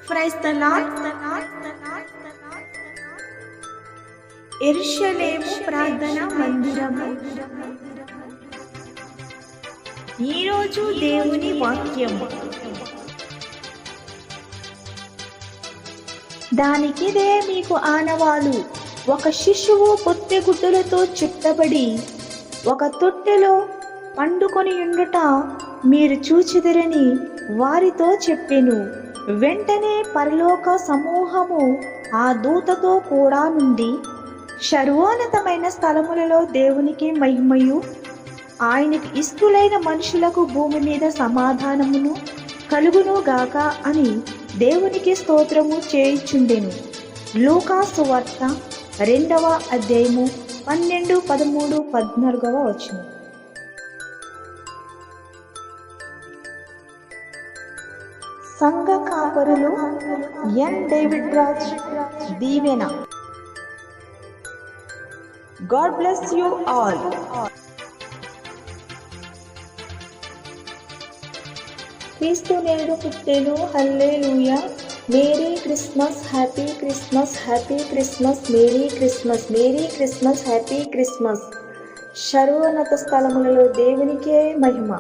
Praise the lord. యెరూషలేము ప్రార్థనా మందిరము. ఈరోజు దేవుని వాక్యము. దానికిదే మీకు ఆనవాలు. ఒక శిశువు పొత్తెగుడ్డలతో చుట్టబడి ఒక తొట్టెలో పండుకొని ఉండుట మీరు చూచిదిరని వారితో చెప్పెను. వెంటనే పరలోక సమూహము ఆ దూతతో కూడా నుండి, సర్వోన్నతమైన స్థలములలో దేవునికి మహిమయు, ఆయనకి ఇష్టలైన మనుషులకు భూమి మీద సమాధానమును కలుగును గాక అని దేవునికి స్తోత్రము చేయుచుండెను. లూకా సువార్త 2వ అధ్యాయము 12, 13, 14 వచనం. సంఘ కాపరులు ఎన్. డేవిడ్ రాజ్ దీవెన. God bless you all. క్రీస్తు నేడు పుట్టెను. హల్లెలూయా. Merry Christmas, happy Christmas, happy Christmas, merry Christmas, merry Christmas, happy Christmas. సర్వోన్నత స్థలములలో దేవునికే మహిమ.